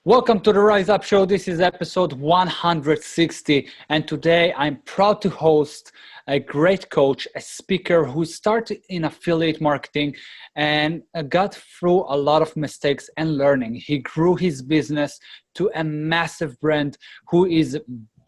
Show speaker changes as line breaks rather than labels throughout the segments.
Welcome to the Rise Up Show. This is episode 160, and today I'm proud to host a great coach, a speaker who started in affiliate marketing and got through a lot of mistakes and learning. He grew his business to a massive brand who is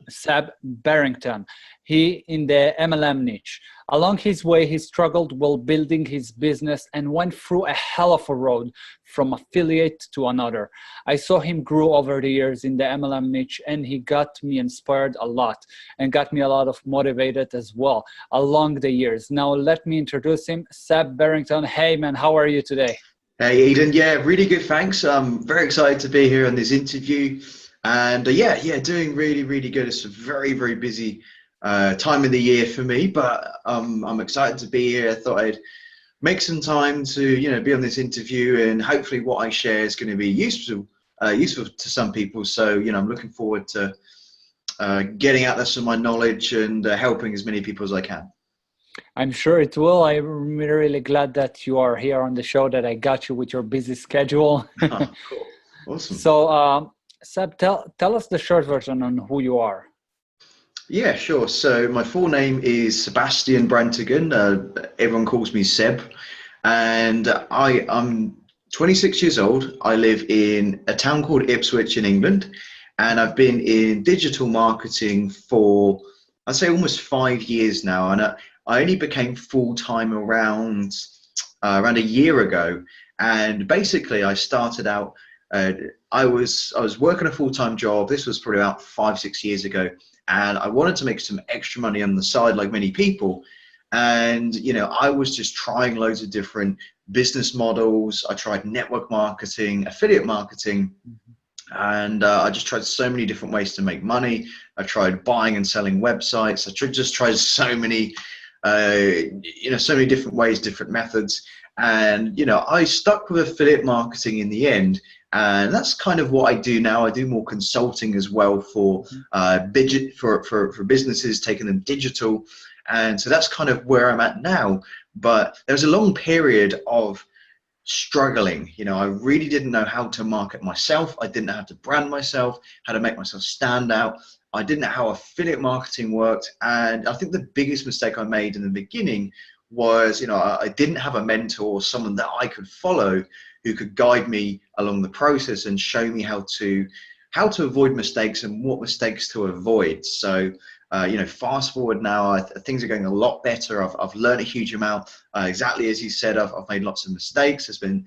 Seb Brantigan. He in the MLM niche. Along his way, he struggled while building his business and went through a hell of a road from affiliate to another. I saw him grow over the years in the MLM niche, and he got me inspired a lot and got me a lot of motivated as well along the years. Now let me introduce him, Seb Brantigan. Hey man, how are you today?
Hey Eden, yeah, really good, thanks. I'm very excited to be here on this interview. And doing really good. It's a very busy time of the year for me, but I'm excited to be here. I thought I'd make some time to be on this interview, and hopefully what I share is going to be useful to some people. So I'm looking forward to getting out there some of my knowledge and helping as many people as I can.
I'm sure it will. I'm really glad that you are here on the show, that I got you with your busy schedule.
Oh, cool. Awesome.
So Seb, tell us the short version on who you are.
Yeah, sure. So my full name is Sebastian Brantigan. Everyone calls me Seb, and I'm 26 years old. I live in a town called Ipswich in England, and I've been in digital marketing for, I'd say, almost 5 years now. And I only became full-time around a year ago. And basically, I started out. I was working a full-time job. This was probably about 5-6 years ago, and I wanted to make some extra money on the side, like many people. And I was just trying loads of different business models. I tried network marketing, affiliate marketing, and I just tried so many different ways to make money. I tried buying and selling websites. I just tried so many, so many different ways, different methods. And I stuck with affiliate marketing in the end. And that's kind of what I do now. I do more consulting as well for businesses, taking them digital. And so that's kind of where I'm at now. But there was a long period of struggling. I really didn't know how to market myself. I didn't know how to brand myself, how to make myself stand out. I didn't know how affiliate marketing worked. And I think the biggest mistake I made in the beginning was, I didn't have a mentor, someone that I could follow who could guide me along the process and show me how to avoid mistakes and what mistakes to avoid. So, fast forward now, things are going a lot better. I've learned a huge amount. Exactly as you said, I've made lots of mistakes. There's been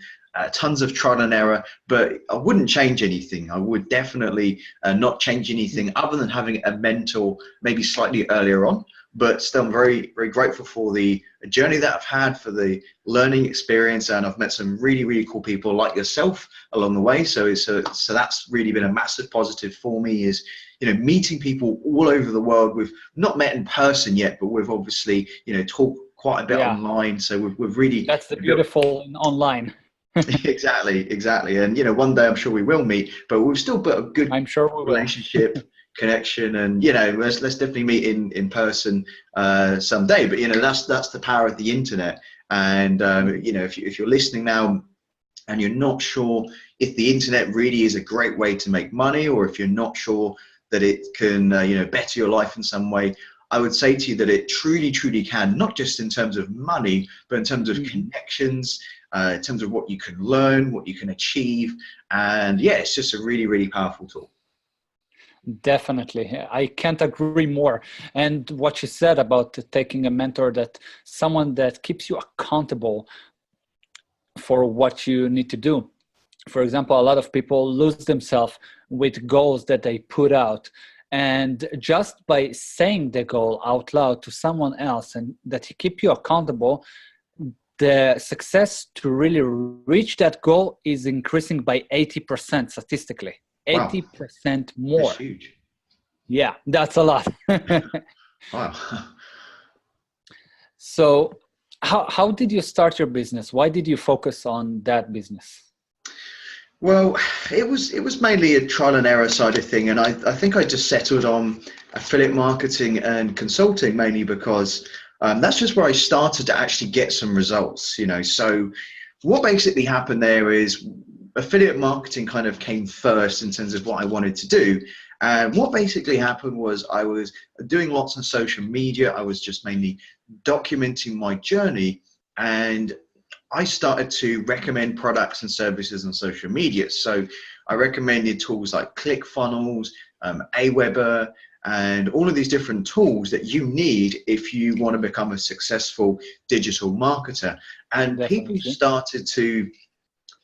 tons of trial and error, but I wouldn't change anything. I would definitely not change anything other than having a mentor maybe slightly earlier on. But still, I'm very grateful for the journey that I've had, for the learning experience, and I've met some really cool people like yourself along the way. So that's really been a massive positive for me, is meeting people all over the world. We've not met in person yet, but we've obviously talked quite a bit online. So we've really,
that's the beautiful online.
Exactly, and one day I'm sure we will meet, but we've still built a good,
I'm sure we will.
Relationship. Connection, and let's definitely meet in person someday. But that's the power of the internet. And if you're listening now and you're not sure if the internet really is a great way to make money, or if you're not sure that it can better your life in some way, I would say to you that it truly can, not just in terms of money, but in terms of connections, in terms of what you can learn, what you can achieve. And it's just a really powerful tool.
Definitely. I can't agree more. And what you said about taking a mentor, that someone that keeps you accountable for what you need to do. For example, a lot of people lose themselves with goals that they put out. And just by saying the goal out loud to someone else, and that he keep you accountable, the success to really reach that goal is increasing by 80% statistically. 80% more.
That's huge.
Yeah, that's a lot.
Wow.
So how did you start your business? Why did you focus on that business?
Well, it was mainly a trial and error side of thing, and I think I just settled on affiliate marketing and consulting mainly because that's just where I started to actually get some results. So what basically happened there is affiliate marketing kind of came first in terms of what I wanted to do. And what basically happened was I was doing lots on social media. I was just mainly documenting my journey, and I started to recommend products and services on social media. So I recommended tools like ClickFunnels, Aweber, and all of these different tools that you need if you want to become a successful digital marketer. And people started to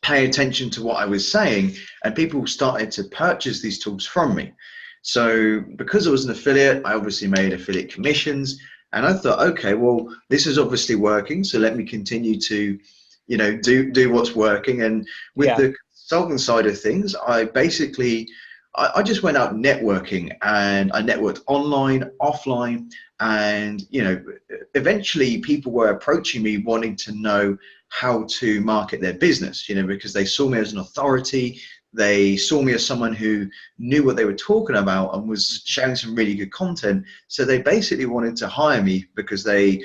pay attention to what I was saying, and people started to purchase these tools from me. So because I was an affiliate, I obviously made affiliate commissions, and I thought, okay, well, this is obviously working, so let me continue to, you know, do what's working. And with the consulting side of things, I basically I just went out networking, and I networked online, offline, and, you know, eventually people were approaching me wanting to know how to market their business, you know, because they saw me as an authority. They saw me as someone who knew what they were talking about and was sharing some really good content. So they basically wanted to hire me because they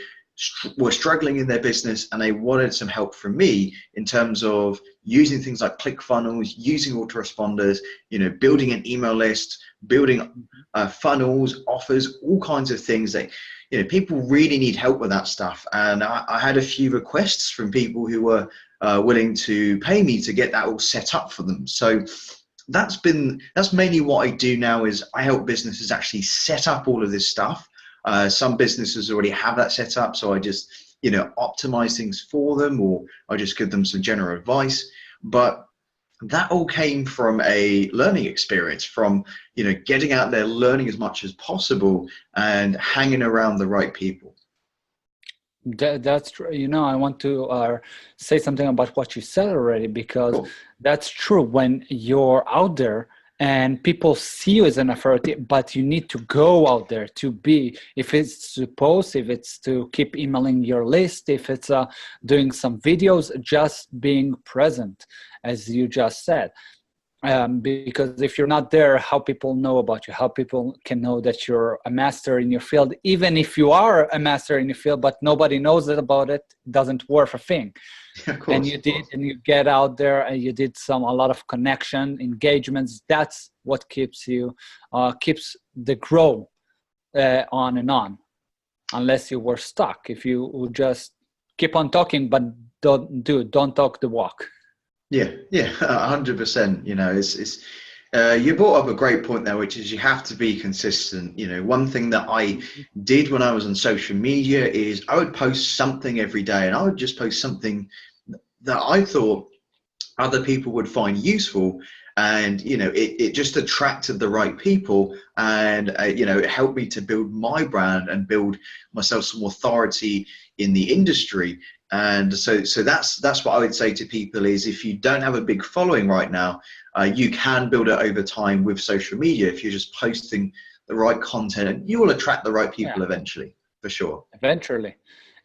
were struggling in their business, and they wanted some help from me in terms of using things like ClickFunnels, using autoresponders, you know, building an email list, building funnels, offers, all kinds of things that, you know, people really need help with that stuff. And I had a few requests from people who were willing to pay me to get that all set up for them. So that's mainly what I do now, is I help businesses actually set up all of this stuff. Some businesses already have that set up, so I just, you know, optimize things for them, or I just give them some general advice. But that all came from a learning experience, from, you know, getting out there, learning as much as possible, and hanging around the right people.
That's true. You know, I want to say something about what you said already, because that's true. When you're out there and people see you as an authority, but you need to go out there to be, if it's to post, if it's to keep emailing your list, if it's doing some videos, just being present, as you just said. Because if you're not there, how people know about you, how people can know that you're a master in your field? Even if you are a master in your field, but nobody knows about it, doesn't worth a thing. And you did, and you get out there, and you did a lot of connection, engagements. That's what keeps you, keeps the grow on and on, unless you were stuck. If you would just keep on talking, but don't talk the walk.
Yeah, 100%. You know, it's you brought up a great point there, which is you have to be consistent. You know, one thing that I did when I was on social media is I would post something every day, and I would just post something that I thought other people would find useful. And, you know, it just attracted the right people, and, you know, it helped me to build my brand and build myself some authority in the industry. And so that's what I would say to people is, if you don't have a big following right now, you can build it over time with social media. If you're just posting the right content, and you will attract the right people eventually, for sure.
Eventually.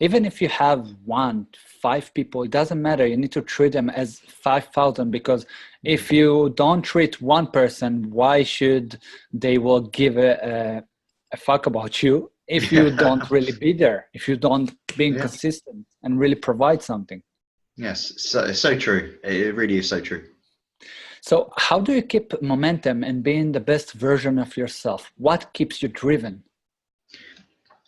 Even if you have 5 people, it doesn't matter. You need to treat them as 5,000, because if you don't treat one person, why should they will give a fuck about you if you don't really be there, if you don't be consistent and really provide something?
Yes, so true. It really is so true.
So how do you keep momentum and being the best version of yourself? What keeps you driven?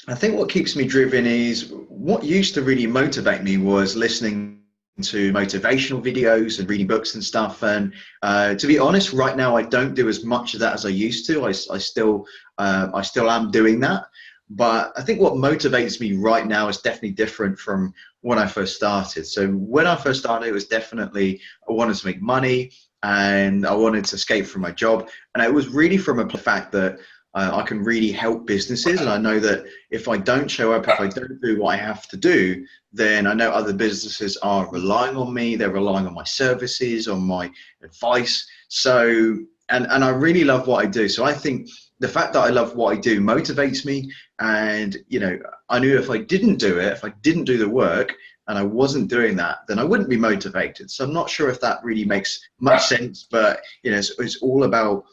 I think what keeps me driven is, what used to really motivate me was listening to motivational videos and reading books and stuff. And to be honest, right now I don't do as much of that as I used to. I still am doing that. But I think what motivates me right now is definitely different from when I first started. So when I first started, it was definitely, I wanted to make money and I wanted to escape from my job. And it was really from a fact that I can really help businesses. And I know that if I don't show up, if I don't do what I have to do, then I know other businesses are relying on me. They're relying on my services, on my advice. So, and I really love what I do. So I think the fact that I love what I do motivates me. And, you know, I knew if I didn't do it, if I didn't do the work and I wasn't doing that, then I wouldn't be motivated. So I'm not sure if that really makes much sense, but, you know, it's all about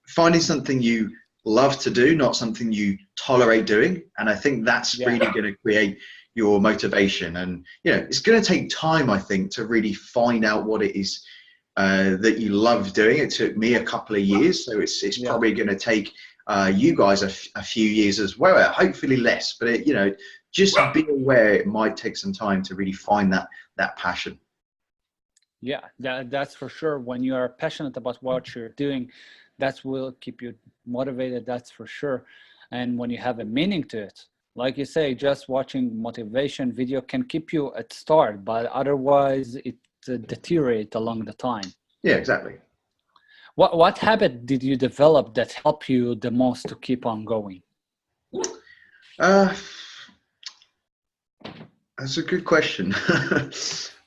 finding something you love to do, not something you tolerate doing. And I think that's really going to create your motivation. And, you know, it's going to take time, I think, to really find out what it is that you love doing. It took me a couple of years, so it's probably going to take you guys a few years as well. Hopefully less, but just be aware it might take some time to really find that passion.
Yeah, that's for sure. When you are passionate about what you're doing, that will keep you motivated, that's for sure. And when you have a meaning to it, like you say, just watching motivation video can keep you at start, but otherwise it deteriorates along the time.
Yeah, exactly.
What habit did you develop that helped you the most to keep on going?
That's a good question.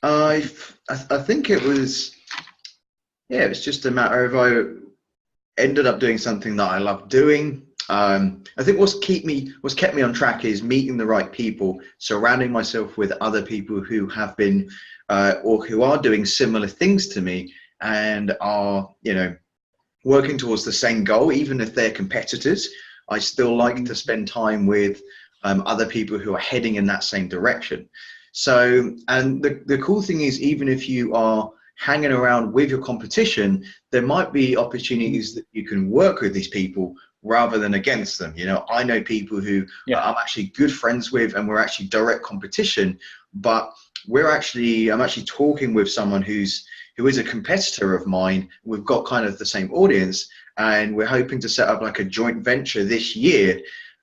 I think it was just a matter of I ended up doing something that I love doing. I think what's kept me on track is meeting the right people, surrounding myself with other people who have been or who are doing similar things to me and are working towards the same goal. Even if they're competitors, I still like to spend time with other people who are heading in that same direction. So, and the cool thing is, even if you are hanging around with your competition, there might be opportunities that you can work with these people rather than against them. I know people who I'm actually good friends with, and we're actually direct competition, but I'm actually talking with someone who is a competitor of mine. We've got kind of the same audience, and we're hoping to set up like a joint venture this year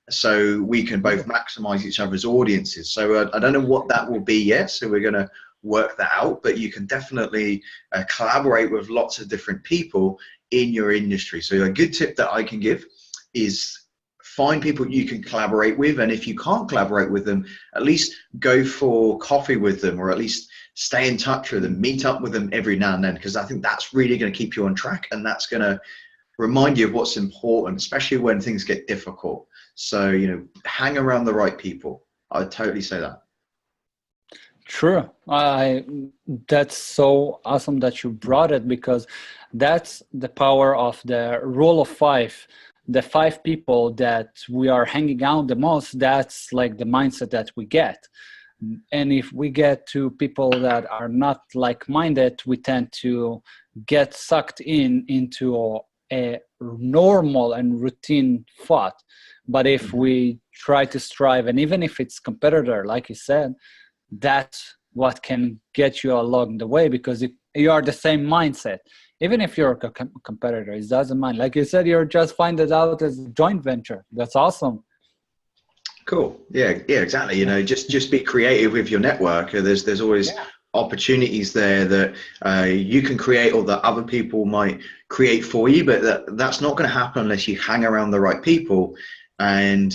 so we can both maximize each other's audiences. So I don't know what that will be yet, so we're going to work that out, but you can definitely collaborate with lots of different people in your industry. So a good tip that I can give is find people you can collaborate with, and if you can't collaborate with them, at least go for coffee with them, or at least stay in touch with them, meet up with them every now and then, because I think that's really going to keep you on track, and that's going to remind you of what's important, especially when things get difficult. So, hang around the right people. I would totally say that.
True. That's so awesome that you brought it, because that's the power of the rule of five. The 5 people that we are hanging out the most, that's like the mindset that we get. And if we get to people that are not like-minded, we tend to get sucked into a normal and routine thought. But if we try to strive, and even if it's competitor, like you said, that's what can get you along the way, because you are the same mindset. Even if you're a competitor, it doesn't mind. Like you said, you're just find it out as a joint venture. That's awesome.
Cool. Yeah, exactly. Just be creative with your network. There's always opportunities there that you can create, or that other people might create for you, but that's not going to happen unless you hang around the right people. And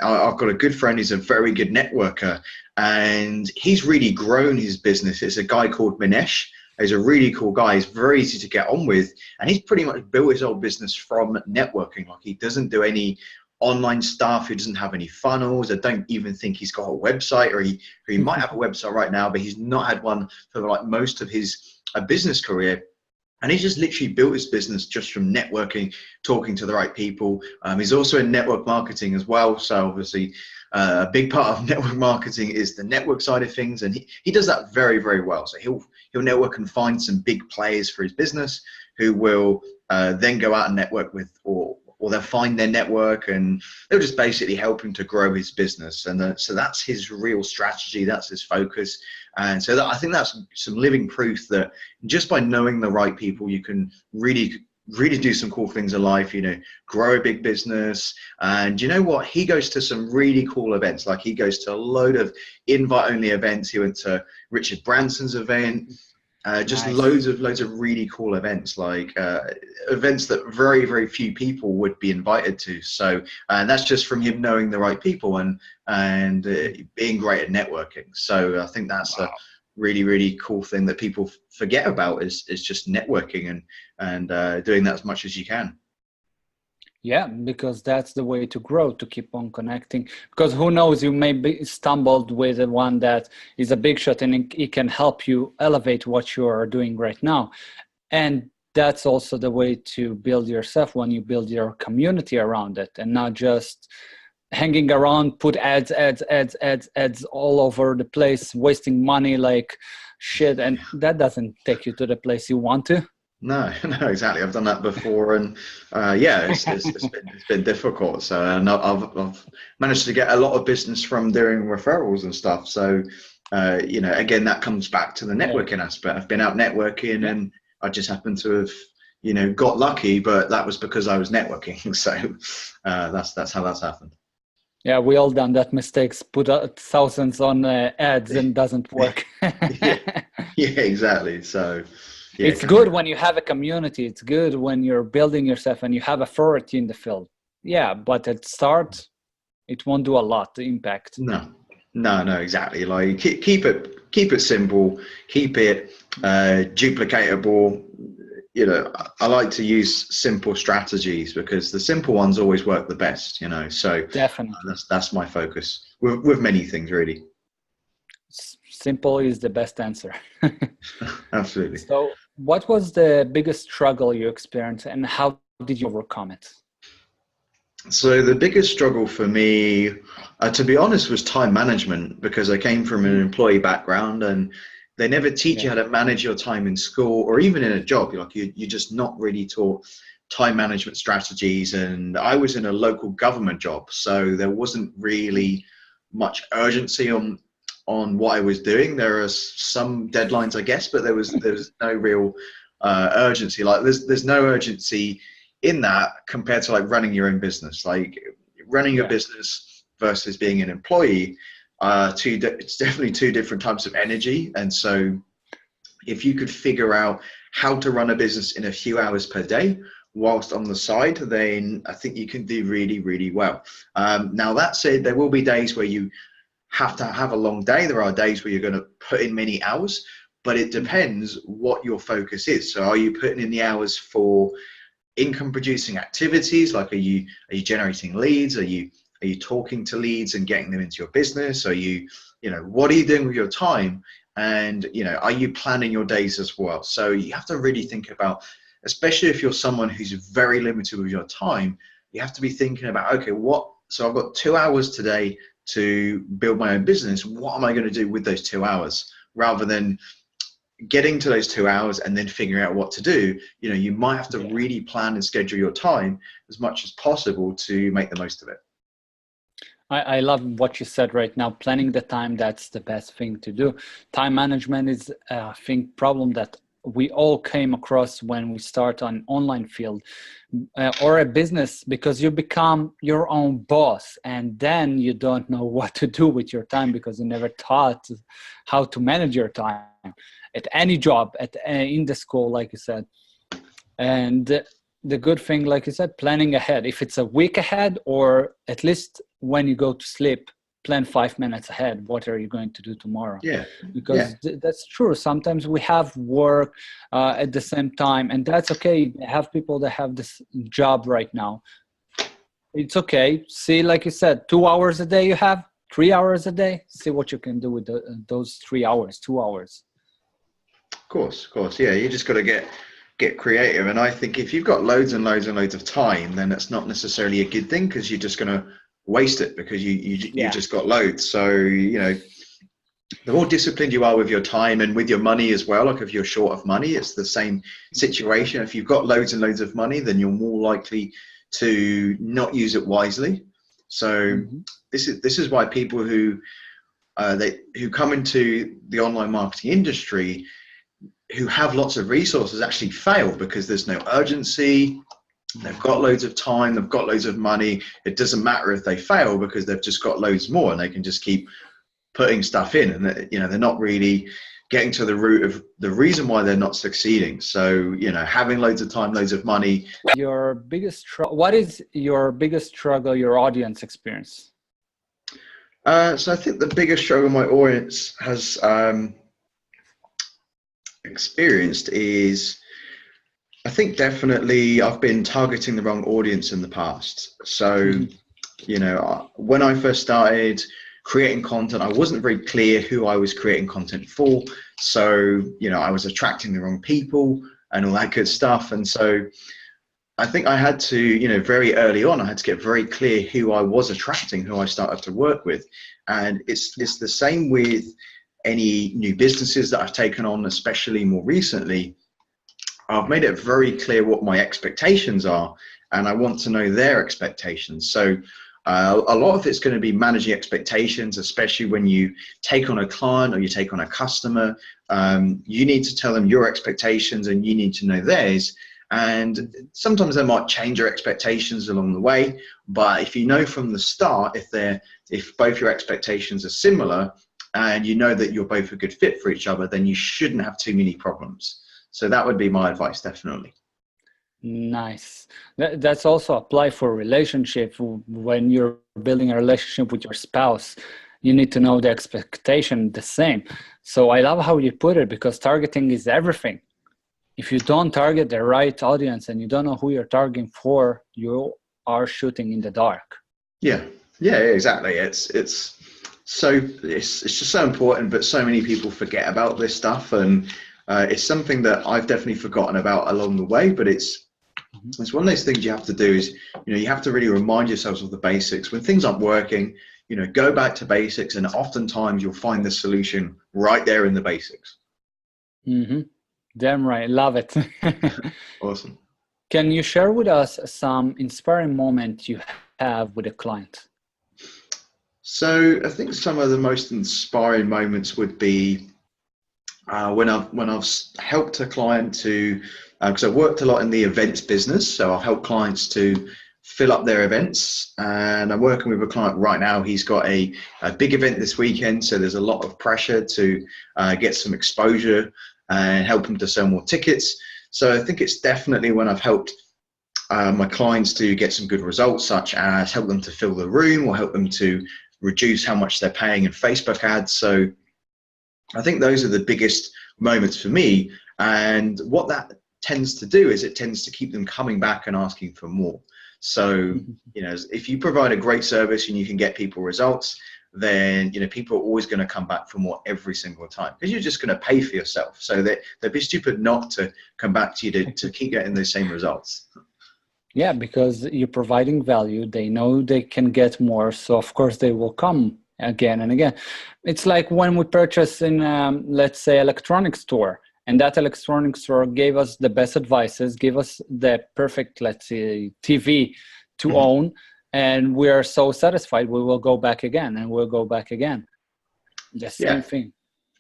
I've got a good friend who's a very good networker, and he's really grown his business. It's a guy called Minesh. He's a really cool guy. He's very easy to get on with, and he's pretty much built his whole business from networking. Like, he doesn't do any online stuff. He doesn't have any funnels. I don't even think he's got a website, or he might have a website right now, but he's not had one for like most of his business career. And he's just literally built his business just from networking, talking to the right people. He's also in network marketing as well. So obviously a big part of network marketing is the network side of things. And he does that very, very well. So he'll network and find some big players for his business who will then go out and network with, or they'll find their network, and they'll just basically help him to grow his business. And so that's his real strategy. That's his focus. And so I think that's some living proof that just by knowing the right people, you can really do some cool things in life, grow a big business. And you know what? He goes to some really cool events. Like, he goes to a load of invite-only events. He went to Richard Branson's event. Just nice. loads of really cool events, like events that very, very few people would be invited to. So, and that's just from him knowing the right people and being great at networking. So I think that's a really, really cool thing that people forget about is just networking and doing that as much as you can.
Yeah, because that's the way to grow, to keep on connecting. Because who knows, you may be stumbled with one that is a big shot, and it can help you elevate what you are doing right now. And that's also the way to build yourself, when you build your community around it, and not just hanging around, put ads all over the place, wasting money, like shit, and that doesn't take you to the place you want to.
No, no, exactly. I've done that before, and yeah, it's been difficult. So, and I've managed to get a lot of business from doing referrals and stuff. So, you know, again, that comes back to the networking aspect. I've been out networking, and I just happened to have, you know, got lucky, but that was because I was networking. So, that's how that's happened.
Yeah, we all done that mistakes. Put thousands on ads and doesn't work.
Yeah, exactly. So. Yeah,
it's good when you have a community. It's good when you're building yourself and you have authority in the field. Yeah, but at start, it won't do a lot to impact.
No, exactly. Like keep it simple, keep it duplicatable. You know, I like to use simple strategies because the simple ones always work the best. You know, so
definitely
that's my focus with many things, really.
Simple is the best answer.
Absolutely.
So what was the biggest struggle you experienced and how did you overcome it?
So the biggest struggle for me, to be honest, was time management, because I came from an employee background and they never teach you how to manage your time in school or even in a job. Like you're just not really taught time management strategies. And I was in a local government job, so there wasn't really much urgency on what I was doing. There are some deadlines, I guess, but there was no real urgency. Like there's no urgency in that compared to like running your own business. Like running your business versus being an employee, it's definitely two different types of energy. And so if you could figure out how to run a business in a few hours per day whilst on the side, then I think you can do really, really well. Now that said, there will be days where you have to have a long day. There are days where you're going to put in many hours, but it depends what your focus is. So are you putting in the hours for income producing activities? Like, are you generating leads? Are you talking to leads and getting them into your business? Are you know, what are you doing with your time? And, you know, are you planning your days as well? So you have to really think about, especially if you're someone who's very limited with your time, you have to be thinking about, okay, so I've got 2 hours today to build my own business. What am I going to do with those 2 hours? Rather than getting to those 2 hours and then figuring out what to do, you know, you might have to really plan and schedule your time as much as possible to make the most of it.
I love what you said right now. Planning the time, that's the best thing to do. Time management is a problem that we all came across when we start an online field or a business, because you become your own boss and then you don't know what to do with your time because you never taught how to manage your time at any job, in the school, like you said. And the good thing, like you said, planning ahead. If it's a week ahead, or at least when you go to sleep, plan 5 minutes ahead. What are you going to do tomorrow?
Yeah,
because that's true. Sometimes we have work at the same time, and that's okay. I have people that have this job right now. It's okay. See, like you said, 2 hours a day you have, 3 hours a day. See what you can do with those 3 hours, 2 hours.
Of course. Yeah, you just got to get creative. And I think if you've got loads and loads and loads of time, then it's not necessarily a good thing, because you're just going to waste it because you just got loads. So, you know, the more disciplined you are with your time and with your money as well, like if you're short of money, it's the same situation. If you've got loads and loads of money, then you're more likely to not use it wisely. So this is why people who come into the online marketing industry, who have lots of resources, actually fail, because there's no urgency. They've got loads of time, they've got loads of money. It doesn't matter if they fail, because they've just got loads more and they can just keep putting stuff in, and you know, they're not really getting to the root of the reason why they're not succeeding. So, you know, having loads of time, loads of money.
What is your biggest struggle your audience experience?
So I think the biggest struggle my audience has experienced is, I think definitely I've been targeting the wrong audience in the past. So, you know, when I first started creating content, I wasn't very clear who I was creating content for. So, you know, I was attracting the wrong people and all that good stuff. And so I think I had to, you know, very early on, I had to get very clear who I was attracting, who I started to work with. And it's the same with any new businesses that I've taken on, especially more recently, I've made it very clear what my expectations are, and I want to know their expectations. So a lot of it's going to be managing expectations, especially when you take on a client or you take on a customer. You need to tell them your expectations and you need to know theirs. And sometimes they might change your expectations along the way, but if you know from the start, if both your expectations are similar and you know that you're both a good fit for each other, then you shouldn't have too many problems. So that would be my advice, definitely.
Nice. That's also apply for relationship. When you're building a relationship with your spouse, you need to know the expectation the same. So I love how you put it, because targeting is everything. If you don't target the right audience and you don't know who you're targeting for, you are shooting in the dark.
Yeah, exactly. It's just so important, but so many people forget about this stuff, and it's something that I've definitely forgotten about along the way. But it's one of those things you have to do is, you have to really remind yourselves of the basics. When things aren't working, go back to basics, and oftentimes you'll find the solution right there in the basics.
Mm-hmm. Damn right. Love it.
Awesome.
Can you share with us some inspiring moment you have with a client?
So I think some of the most inspiring moments would be when I've helped a client to, because I've worked a lot in the events business, so I've helped clients to fill up their events, and I'm working with a client right now. He's got a big event this weekend, so there's a lot of pressure to get some exposure and help them to sell more tickets. So I think it's definitely when I've helped my clients to get some good results, such as help them to fill the room or help them to reduce how much they're paying in Facebook ads. So I think those are the biggest moments for me. And what that tends to do is it tends to keep them coming back and asking for more. So, if you provide a great service and you can get people results, then people are always going to come back for more every single time, because you're just going to pay for yourself. So they'd be stupid not to come back to you to keep getting those same results. Yeah,
because you're providing value. They know they can get more, so of course they will come again and again. It's like when we purchase in, let's say, electronics store, and that electronics store gave us the best advices, gave us the perfect, let's say, TV to own, and we are so satisfied, we will go back again, and we'll go back again. The same thing.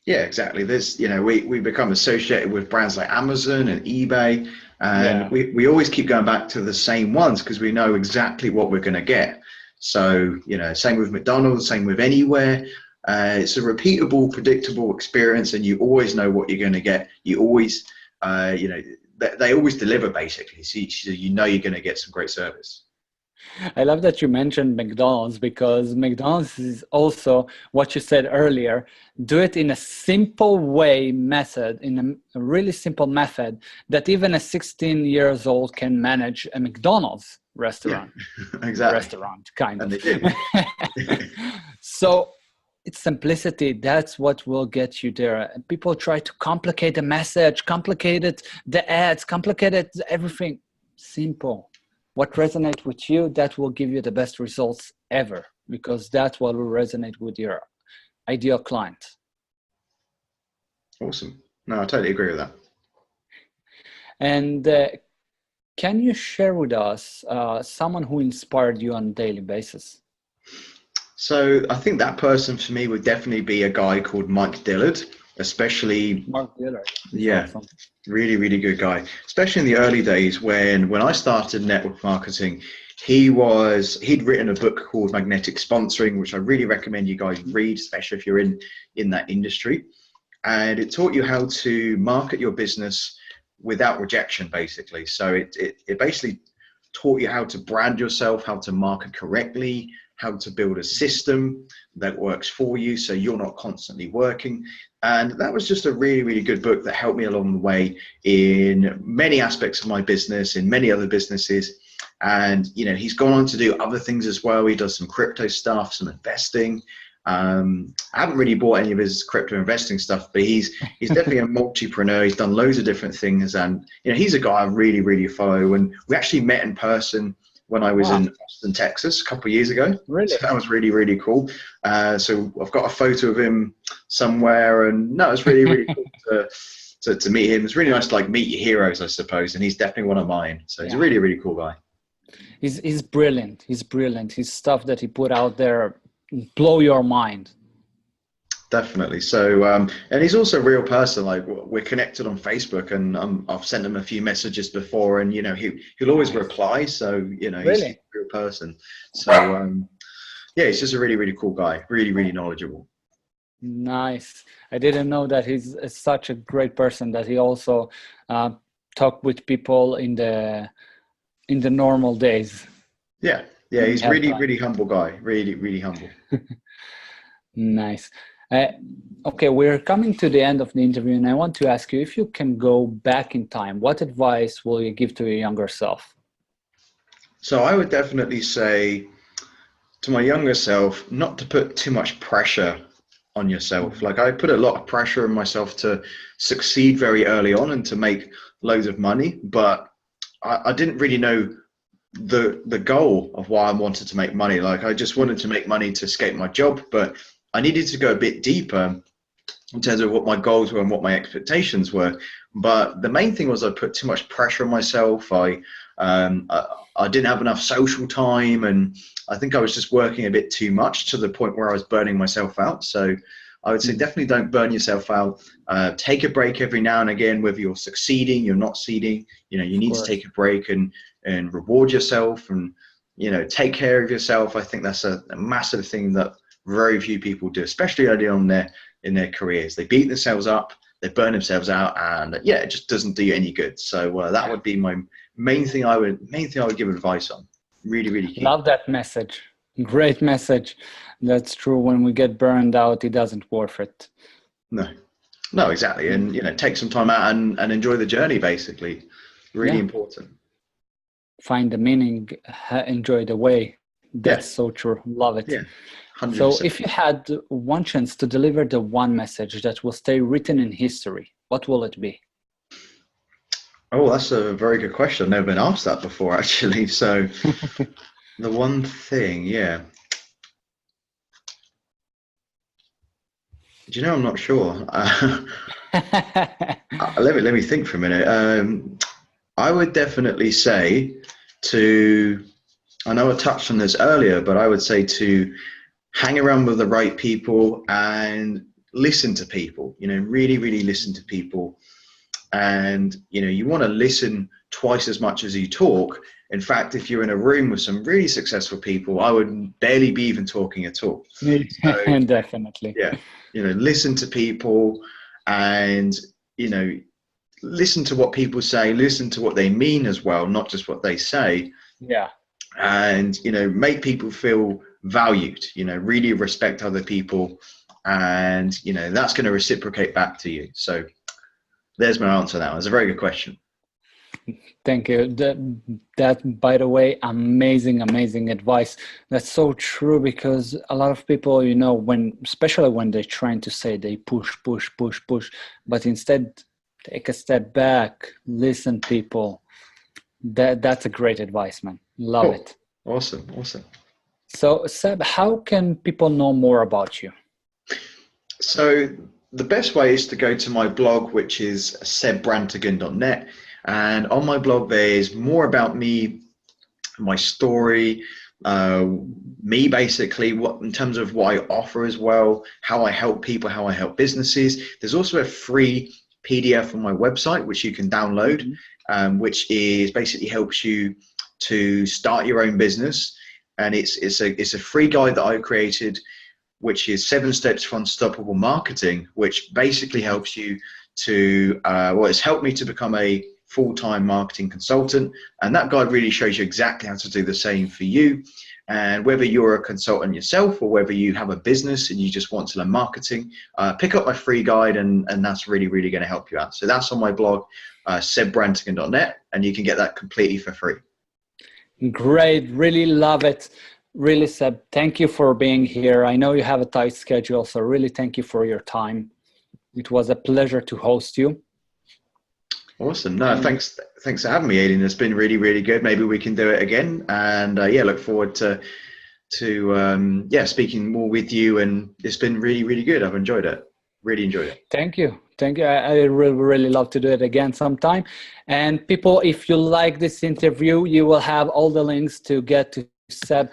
Yeah, exactly. There's, we become associated with brands like Amazon and eBay, and we always keep going back to the same ones because we know exactly what we're going to get. So, same with McDonald's, same with anywhere. It's a repeatable, predictable experience, and you always know what you're going to get. You always, they always deliver, basically. So you're going to get some great service.
I love that you mentioned McDonald's, because McDonald's is also what you said earlier. Do it in a simple way method, in a really simple method that even a 16 years old can manage a McDonald's restaurant.
Yeah, exactly.
Restaurant, kind of.
And they do.
So it's simplicity. That's what will get you there. People try to complicate the message, complicated the ads, complicated everything. Simple. What resonates with you, that will give you the best results ever, because that's what will resonate with your ideal client.
Awesome. No, I totally agree with that.
And can you share with us someone who inspired you on a daily basis?
So I think that person for me would definitely be a guy called Mike Dillard, especially.
Mark Dillard.
Yeah. Awesome. Really, really good guy, especially in the early days when I started network marketing. He'd written a book called Magnetic Sponsoring, which I really recommend you guys read, especially if you're in that industry. And it taught you how to market your business without rejection, basically. So it basically taught you how to brand yourself, how to market correctly, how to build a system that works for you so you're not constantly working. And that was just a really, really good book that helped me along the way in many aspects of my business, in many other businesses. And, he's gone on to do other things as well. He does some crypto stuff, some investing. I haven't really bought any of his crypto investing stuff, but he's definitely a multipreneur. He's done loads of different things. And, he's a guy I really, really follow. And we actually met in person when I was in Austin, Texas, a couple of years ago.
Really?
So that was really, really cool. So I've got a photo of him somewhere. And no, it's really, really cool to meet him. It's really nice to like meet your heroes, I suppose. And he's definitely one of mine. So he's a really, really cool guy.
He's brilliant. He's brilliant. His stuff that he put out there blow your mind.
Definitely. So, and he's also a real person. Like we're connected on Facebook, and I've sent him a few messages before, and he'll always reply. So he's a real person. So yeah, he's just a really, really cool guy. Really, really knowledgeable.
Nice. I didn't know that he's such a great person, that he also talked with people in the normal days.
Yeah, he's really, really humble guy. Really, really humble.
Nice. Okay, we're coming to the end of the interview, and I want to ask you, if you can go back in time, what advice will you give to your younger self?
So I would definitely say to my younger self, not to put too much pressure on yourself. Like I put a lot of pressure on myself to succeed very early on and to make loads of money, but I didn't really know the goal of why I wanted to make money. Like I just wanted to make money to escape my job, but I needed to go a bit deeper in terms of what my goals were and what my expectations were. But the main thing was I put too much pressure on myself. I didn't have enough social time, and I think I was just working a bit too much to the point where I was burning myself out. So I would say definitely don't burn yourself out. Take a break every now and again, whether you're succeeding, you're not succeeding. You need to take a break and reward yourself, and take care of yourself. I think that's a massive thing that very few people do, especially early on in their careers. They beat themselves up, they burn themselves out, and it just doesn't do you any good. So that would be my main thing I would give advice on. Really, really key.
Love that message. Great message. That's true. When we get burned out, it doesn't worth it.
No, exactly. And take some time out and enjoy the journey. Basically, really important.
Find the meaning, enjoy the way. That's so true. Love it.
Yeah. 100%.
So if you had one chance to deliver the one message that will stay written in history, what will it be?
Oh, that's a very good question. I've never been asked that before, actually. So the one thing, I'm not sure. Let me think for a minute. I would definitely say I know I touched on this earlier, but I would say to hang around with the right people and listen to people, really, really listen to people. And, you want to listen twice as much as you talk. In fact, if you're in a room with some really successful people, I would barely be even talking at all. So,
definitely.
Yeah. Listen to people and, listen to what people say, listen to what they mean as well, not just what they say.
Yeah.
And, make people feel valued, really respect other people, and, that's going to reciprocate back to you. So there's my answer now. It's a very good question.
Thank you. That, by the way, amazing advice. That's so true, because a lot of people, especially when they're trying to say, they push, but instead take a step back, listen people. That's a great advice, man. Love it.
Awesome.
So Seb, how can people know more about you?
So the best way is to go to my blog, which is sebbrantigan.net. And on my blog, there's more about me, my story, me basically, what in terms of what I offer as well, how I help people, how I help businesses. There's also a free PDF on my website, which you can download, which is basically helps you to start your own business. And it's a free guide that I created, which is 7 Steps for Unstoppable Marketing, which basically helps you to, it's helped me to become a full-time marketing consultant. And that guide really shows you exactly how to do the same for you. And whether you're a consultant yourself or whether you have a business and you just want to learn marketing, pick up my free guide, and that's really, really going to help you out. So that's on my blog, sebbrantigan.net, and you can get that completely for free.
Great. Really love it. Really, Seb, thank you for being here. I know you have a tight schedule, so really thank you for your time. It was a pleasure to host you.
Awesome. No, thanks for having me, Aidan. It's been really, really good. Maybe we can do it again. And look forward to speaking more with you. And it's been really, really good. I've enjoyed it. Really enjoyed it.
Thank you. Thank you. I really, really love to do it again sometime. And people, if you like this interview, you will have all the links to get to Seb.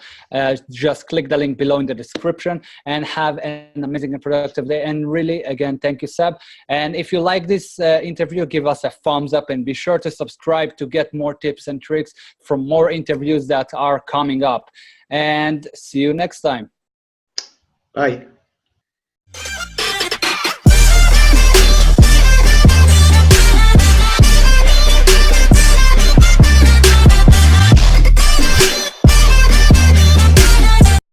Just click the link below in the description and have an amazing and productive day. And really, again, thank you, Seb. And if you like this interview, give us a thumbs up and be sure to subscribe to get more tips and tricks from more interviews that are coming up. And see you next time.
Bye.